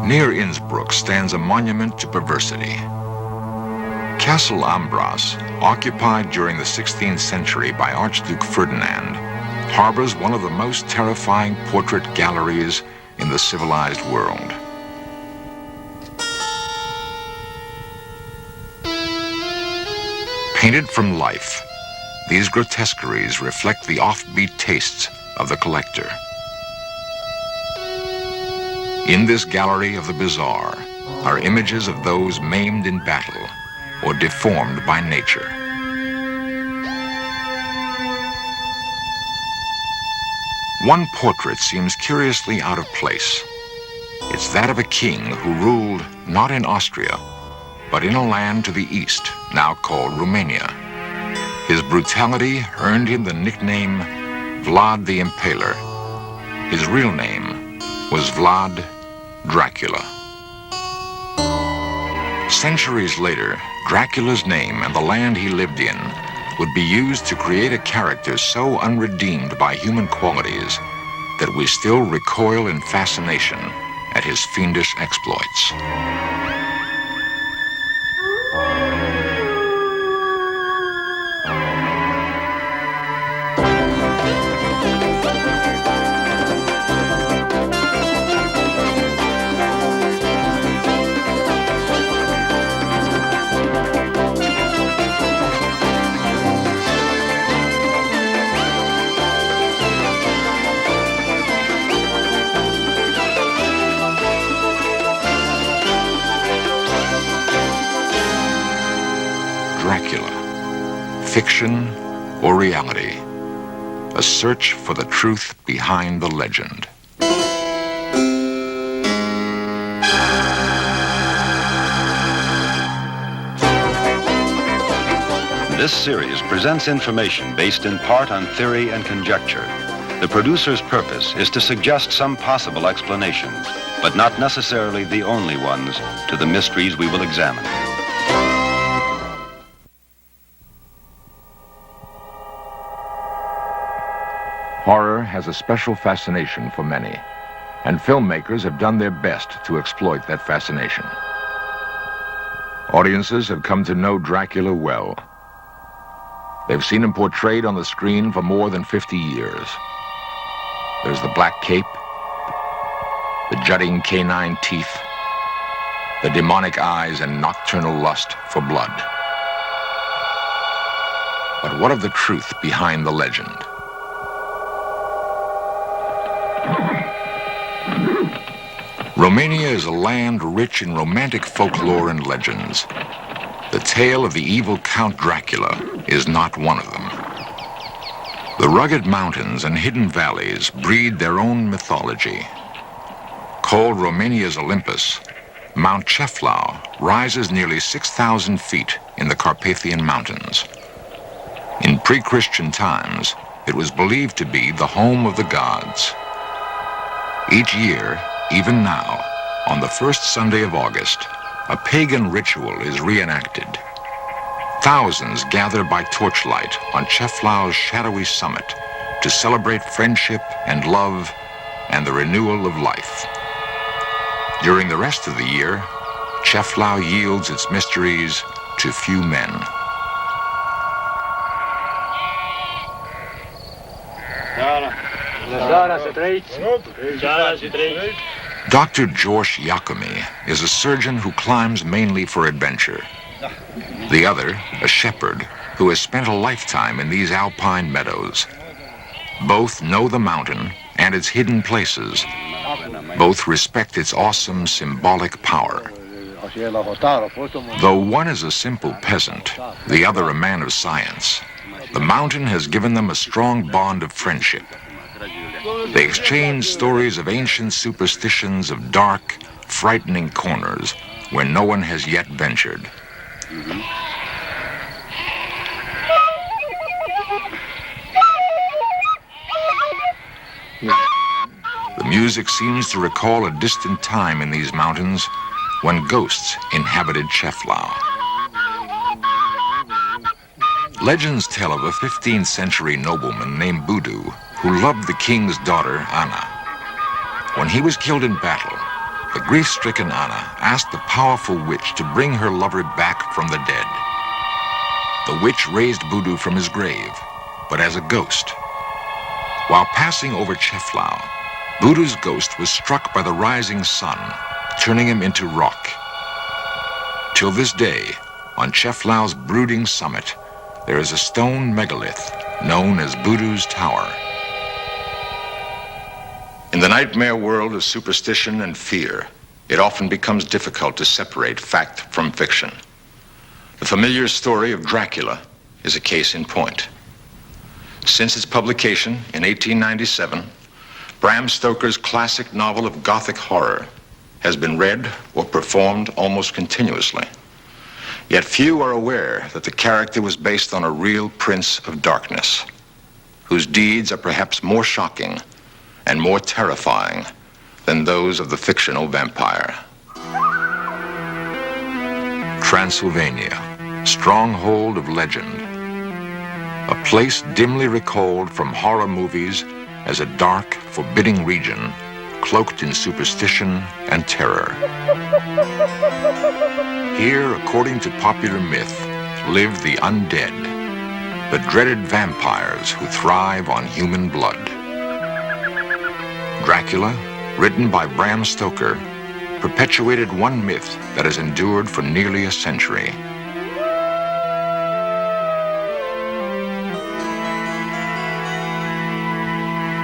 Near Innsbruck stands a monument to perversity. Castle Ambras, occupied during the 16th century by Archduke Ferdinand, harbors one of the most terrifying portrait galleries in the civilized world. Painted from life, these grotesqueries reflect the offbeat tastes of the collector. In this gallery of the bizarre are images of those maimed in battle or deformed by nature. One portrait seems curiously out of place. It's that of a king who ruled not in Austria, but in a land to the east, now called Romania. His brutality earned him the nickname Vlad the Impaler. His real name was Vlad Dracula. Centuries later, Dracula's name and the land he lived in would be used to create a character so unredeemed by human qualities that we still recoil in fascination at his fiendish exploits. Dracula, fiction or reality, a search for the truth behind the legend. This series presents information based in part on theory and conjecture. The producer's purpose is to suggest some possible explanations, but not necessarily the only ones, to the mysteries we will examine. Horror has a special fascination for many, and filmmakers have done their best to exploit that fascination. Audiences have come to know Dracula well. They've seen him portrayed on the screen for more than 50 years. There's the black cape, the jutting canine teeth, the demonic eyes and nocturnal lust for blood. But what of the truth behind the legend? Romania is a land rich in romantic folklore and legends. The tale of the evil Count Dracula is not one of them. The rugged mountains and hidden valleys breed their own mythology. Called Romania's Olympus, Mount Ceflau rises nearly 6,000 feet in the Carpathian Mountains. In pre-Christian times, it was believed to be the home of the gods. Each year, even now, on the first Sunday of August, a pagan ritual is reenacted. Thousands gather by torchlight on Ceflau's shadowy summit to celebrate friendship and love and the renewal of life. During the rest of the year, Ceflau yields its mysteries to few men. Dr. George Iacome is a surgeon who climbs mainly for adventure. The other, a shepherd, who has spent a lifetime in these alpine meadows. Both know the mountain and its hidden places. Both respect its awesome symbolic power. Though one is a simple peasant, the other a man of science, the mountain has given them a strong bond of friendship. They exchange stories of ancient superstitions of dark, frightening corners where no one has yet ventured. The music seems to recall a distant time in these mountains when ghosts inhabited Ceflau. Legends tell of a 15th century nobleman named Budu who loved the king's daughter, Anna. When he was killed in battle, the grief-stricken Anna asked the powerful witch to bring her lover back from the dead. The witch raised Budu from his grave, but as a ghost. While passing over Cheflau, Budu's ghost was struck by the rising sun, turning him into rock. Till this day, on Cheflau's brooding summit, there is a stone megalith known as Budu's Tower. In the nightmare world of superstition and fear, it often becomes difficult to separate fact from fiction. The familiar story of Dracula is a case in point. Since its publication in 1897, Bram Stoker's classic novel of Gothic horror has been read or performed almost continuously. Yet few are aware that the character was based on a real prince of darkness, whose deeds are perhaps more shocking and more terrifying than those of the fictional vampire. Transylvania, stronghold of legend. A place dimly recalled from horror movies as a dark, forbidding region cloaked in superstition and terror. Here, according to popular myth, live the undead, the dreaded vampires who thrive on human blood. Dracula, written by Bram Stoker, perpetuated one myth that has endured for nearly a century.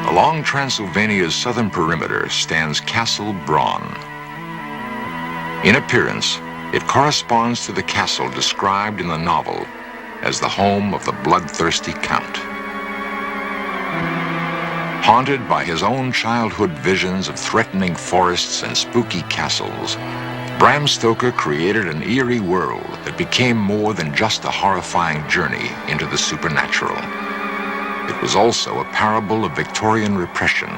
Along Transylvania's southern perimeter stands Castle Braun. In appearance, it corresponds to the castle described in the novel as the home of the bloodthirsty Count. Haunted by his own childhood visions of threatening forests and spooky castles, Bram Stoker created an eerie world that became more than just a horrifying journey into the supernatural. It was also a parable of Victorian repression.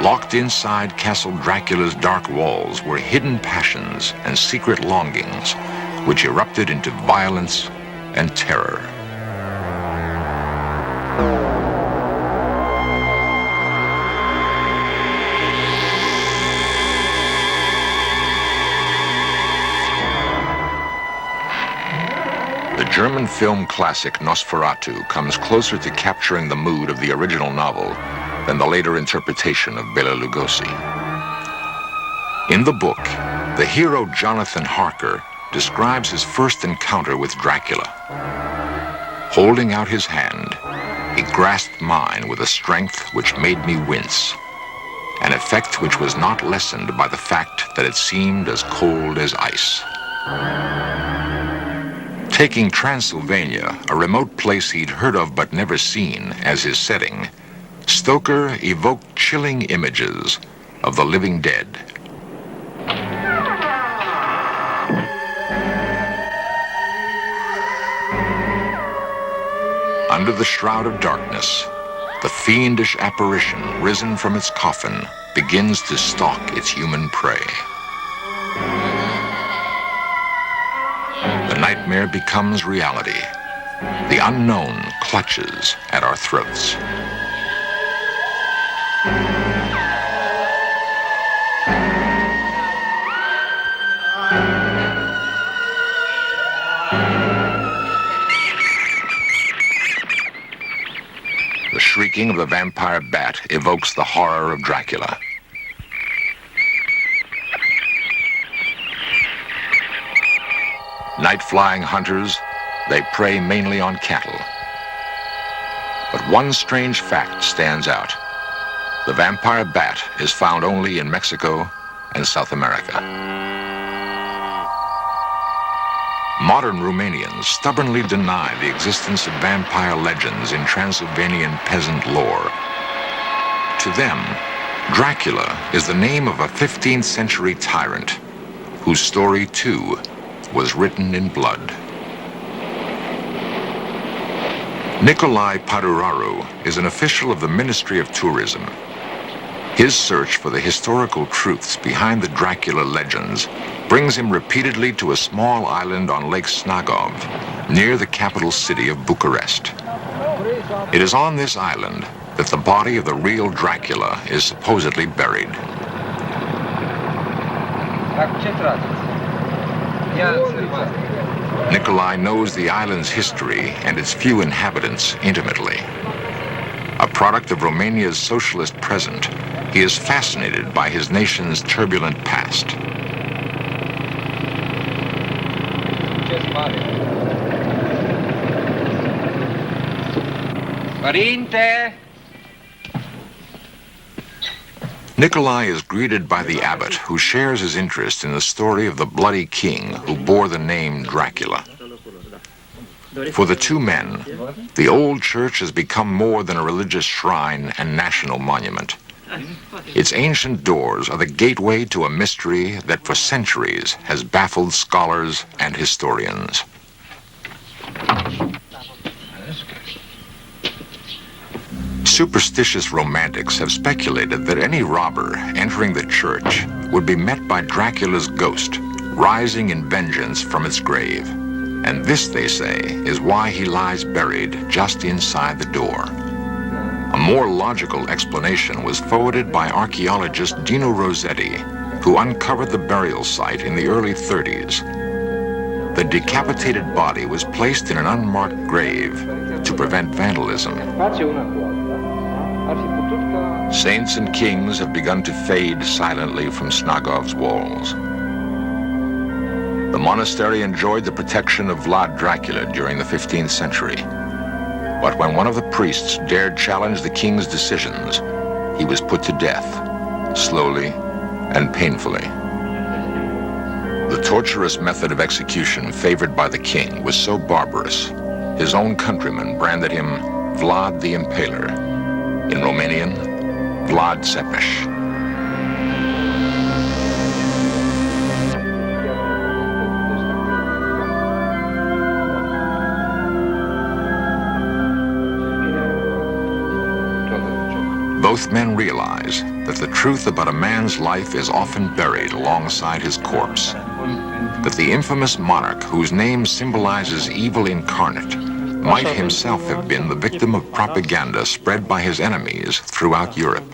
Locked inside Castle Dracula's dark walls were hidden passions and secret longings, which erupted into violence and terror. The German film classic Nosferatu comes closer to capturing the mood of the original novel than the later interpretation of Bela Lugosi. In the book, the hero Jonathan Harker describes his first encounter with Dracula. Holding out his hand, he grasped mine with a strength which made me wince, an effect which was not lessened by the fact that it seemed as cold as ice. Taking Transylvania, a remote place he'd heard of but never seen, as his setting, Stoker evoked chilling images of the living dead. Under the shroud of darkness, the fiendish apparition risen from its coffin begins to stalk its human prey. The nightmare becomes reality. The unknown clutches at our throats. The shrieking of the vampire bat evokes the horror of Dracula. Night-flying hunters, they prey mainly on cattle. But one strange fact stands out. The vampire bat is found only in Mexico and South America. Modern Romanians stubbornly deny the existence of vampire legends in Transylvanian peasant lore. To them, Dracula is the name of a 15th century tyrant whose story, too, was written in blood. Nicolae Paduraru is an official of the Ministry of Tourism. His search for the historical truths behind the Dracula legends brings him repeatedly to a small island on Lake Snagov, near the capital city of Bucharest. It is on this island that the body of the real Dracula is supposedly buried. Nikolai knows the island's history and its few inhabitants intimately. A product of Romania's socialist present, he is fascinated by his nation's turbulent past. Nikolai is greeted by the abbot, who shares his interest in the story of the bloody king who bore the name Dracula. For the two men, the old church has become more than a religious shrine and national monument. Its ancient doors are the gateway to a mystery that for centuries has baffled scholars and historians. Superstitious romantics have speculated that any robber entering the church would be met by Dracula's ghost, rising in vengeance from its grave. And this, they say, is why he lies buried just inside the door. A more logical explanation was forwarded by archaeologist Dino Rossetti, who uncovered the burial site in the early 30s. The decapitated body was placed in an unmarked grave to prevent vandalism. Saints and kings have begun to fade silently from Snagov's walls. The monastery enjoyed the protection of Vlad Dracula during the 15th century. But when one of the priests dared challenge the king's decisions, he was put to death, slowly and painfully. The torturous method of execution favored by the king was so barbarous, his own countrymen branded him Vlad the Impaler. In Romanian, Vlad Țepeș. Both men realize that the truth about a man's life is often buried alongside his corpse, that the infamous monarch whose name symbolizes evil incarnate might himself have been the victim of propaganda spread by his enemies throughout Europe.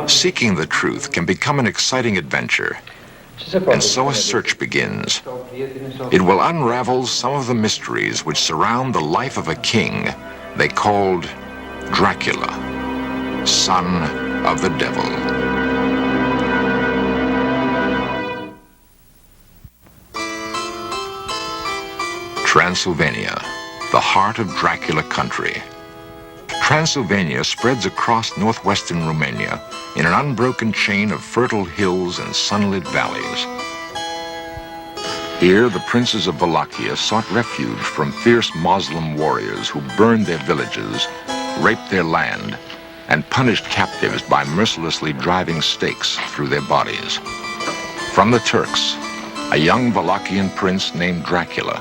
Seeking the truth can become an exciting adventure, and so a search begins. It will unravel some of the mysteries which surround the life of a king they called Dracula, son of the devil. Transylvania, the heart of Dracula country. Transylvania spreads across northwestern Romania in an unbroken chain of fertile hills and sunlit valleys. Here, the princes of Wallachia sought refuge from fierce Muslim warriors who burned their villages, raped their land, and punished captives by mercilessly driving stakes through their bodies. From the Turks, a young Wallachian prince named Dracula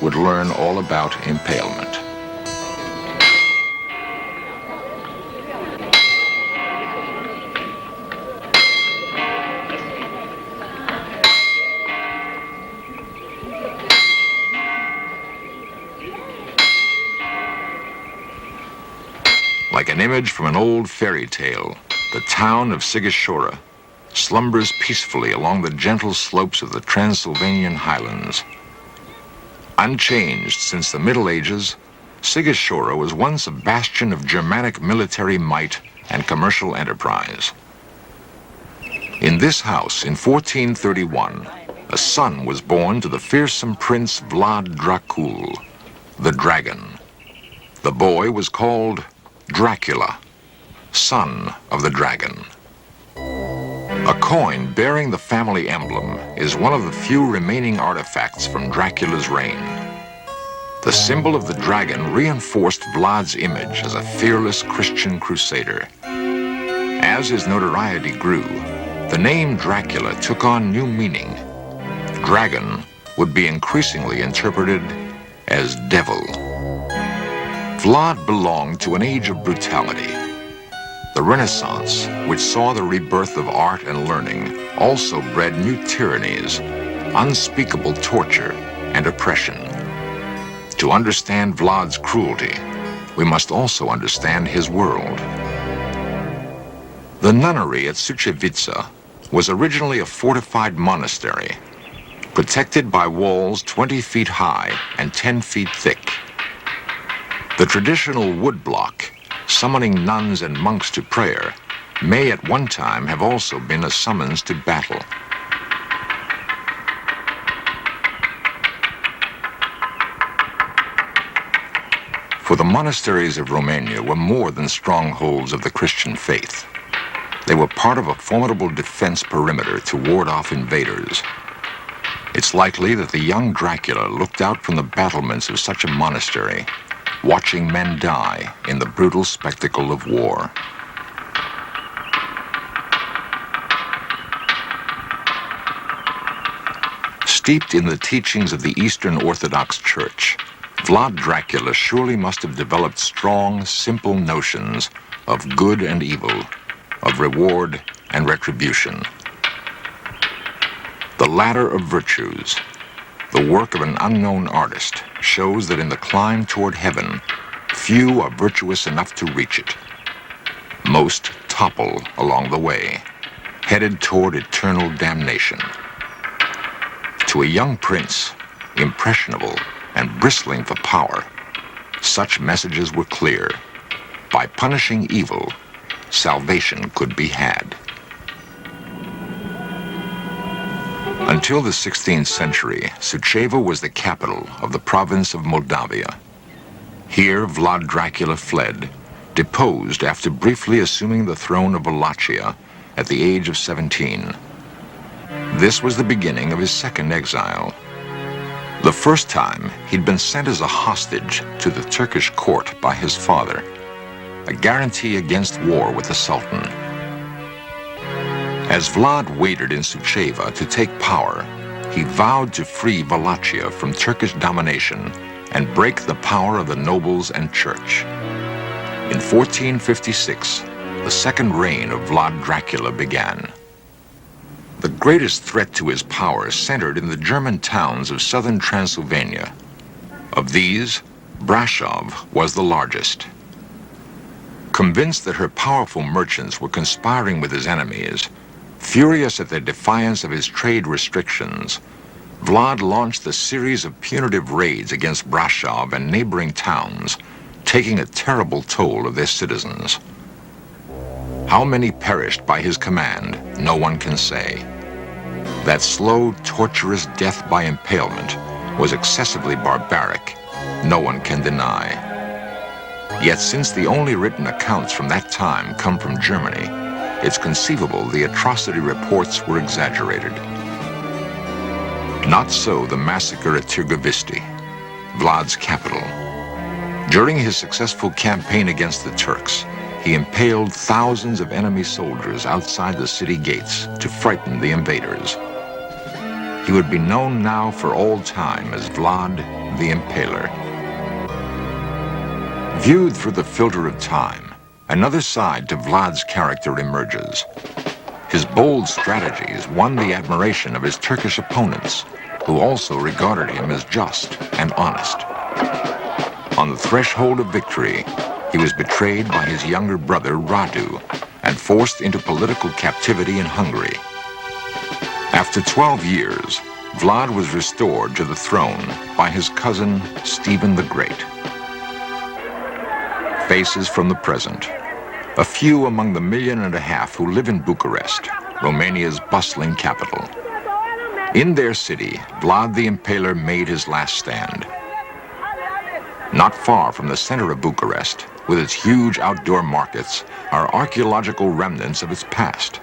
would learn all about impalement. Like an image from an old fairy tale, the town of Sighișoara slumbers peacefully along the gentle slopes of the Transylvanian highlands. Unchanged since the Middle Ages, Sighișoara was once a bastion of Germanic military might and commercial enterprise. In this house, in 1431, a son was born to the fearsome Prince Vlad Dracul, the Dragon. The boy was called Dracula, son of the dragon. A coin bearing the family emblem is one of the few remaining artifacts from Dracula's reign. The symbol of the dragon reinforced Vlad's image as a fearless Christian crusader. As his notoriety grew, the name Dracula took on new meaning. Dragon would be increasingly interpreted as devil. Vlad belonged to an age of brutality. The Renaissance, which saw the rebirth of art and learning, also bred new tyrannies, unspeakable torture, and oppression. To understand Vlad's cruelty, we must also understand his world. The nunnery at Sucevica was originally a fortified monastery, protected by walls 20 feet high and 10 feet thick. The traditional woodblock, summoning nuns and monks to prayer, may at one time have also been a summons to battle. For the monasteries of Romania were more than strongholds of the Christian faith. They were part of a formidable defense perimeter to ward off invaders. It's likely that the young Dracula looked out from the battlements of such a monastery, watching men die in the brutal spectacle of war. Steeped in the teachings of the Eastern Orthodox Church, Vlad Dracula surely must have developed strong, simple notions of good and evil, of reward and retribution. The ladder of virtues, the work of an unknown artist, shows that in the climb toward heaven, few are virtuous enough to reach it. Most topple along the way, headed toward eternal damnation. To a young prince, impressionable and bristling for power, such messages were clear. By punishing evil, salvation could be had. Until the 16th century, Suceava was the capital of the province of Moldavia. Here, Vlad Dracula fled, deposed after briefly assuming the throne of Wallachia at the age of 17. This was the beginning of his second exile. The first time, he'd been sent as a hostage to the Turkish court by his father, a guarantee against war with the Sultan. As Vlad waited in Suceava to take power, he vowed to free Wallachia from Turkish domination and break the power of the nobles and church. In 1456, the second reign of Vlad Dracula began. The greatest threat to his power centered in the German towns of southern Transylvania. Of these, Brasov was the largest. Convinced that her powerful merchants were conspiring with his enemies, furious at their defiance of his trade restrictions, Vlad launched a series of punitive raids against Brasov and neighboring towns, taking a terrible toll of their citizens. How many perished by his command, no one can say. That slow, torturous death by impalement was excessively barbaric, no one can deny. Yet since the only written accounts from that time come from Germany, it's conceivable the atrocity reports were exaggerated. Not so the massacre at Târgoviște, Vlad's capital. During his successful campaign against the Turks, he impaled thousands of enemy soldiers outside the city gates to frighten the invaders. He would be known now for all time as Vlad the Impaler. Viewed through the filter of time, another side to Vlad's character emerges. His bold strategies won the admiration of his Turkish opponents, who also regarded him as just and honest. On the threshold of victory, he was betrayed by his younger brother Radu and forced into political captivity in Hungary. After 12 years, Vlad was restored to the throne by his cousin Stephen the Great. Faces from the present. A few among the 1.5 million who live in Bucharest, Romania's bustling capital. In their city, Vlad the Impaler made his last stand. Not far from the center of Bucharest, with its huge outdoor markets, are archaeological remnants of its past.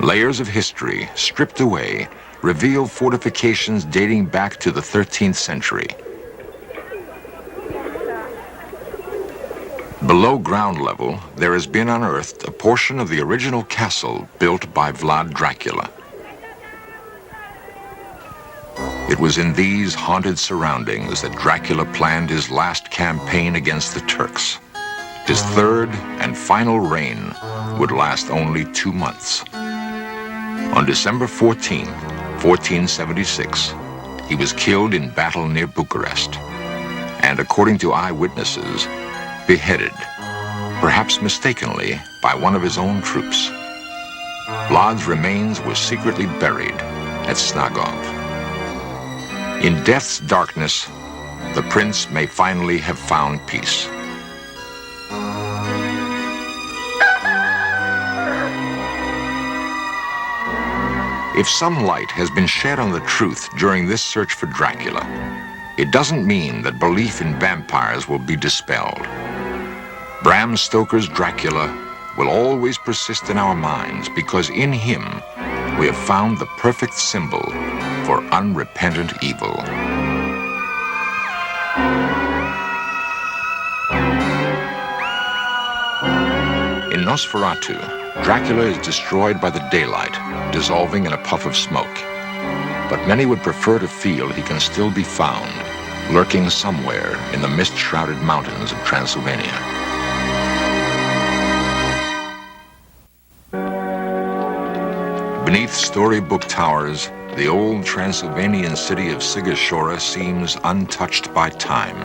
Layers of history, stripped away, reveal fortifications dating back to the 13th century. Below ground level, there has been unearthed a portion of the original castle built by Vlad Dracula. It was in these haunted surroundings that Dracula planned his last campaign against the Turks. His third and final reign would last only 2 months. On December 14, 1476, he was killed in battle near Bucharest. and according to eyewitnesses, beheaded, perhaps mistakenly, by one of his own troops. Vlad's remains were secretly buried at Snagov. In death's darkness, the prince may finally have found peace. If some light has been shed on the truth during this search for Dracula, it doesn't mean that belief in vampires will be dispelled. Bram Stoker's Dracula will always persist in our minds because in him we have found the perfect symbol for unrepentant evil. In Nosferatu, Dracula is destroyed by the daylight, dissolving in a puff of smoke. But many would prefer to feel he can still be found, lurking somewhere in the mist-shrouded mountains of Transylvania. Beneath storybook towers, the old Transylvanian city of Sigashora seems untouched by time.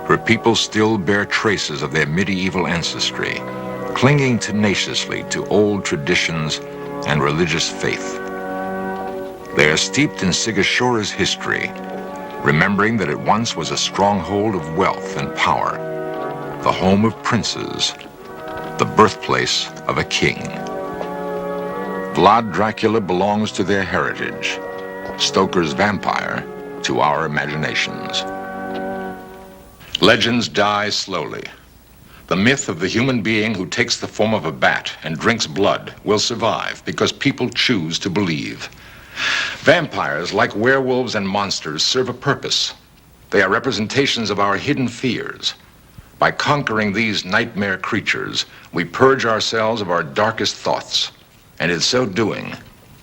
Her people still bear traces of their medieval ancestry, clinging tenaciously to old traditions and religious faith. They are steeped in Sigashora's history, remembering that it once was a stronghold of wealth and power, the home of princes, the birthplace of a king. Vlad Dracula belongs to their heritage, Stoker's vampire to our imaginations. Legends die slowly. The myth of the human being who takes the form of a bat and drinks blood will survive because people choose to believe. Vampires, like werewolves and monsters, serve a purpose. They are representations of our hidden fears. By conquering these nightmare creatures, we purge ourselves of our darkest thoughts, and in so doing,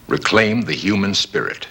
reclaim the human spirit.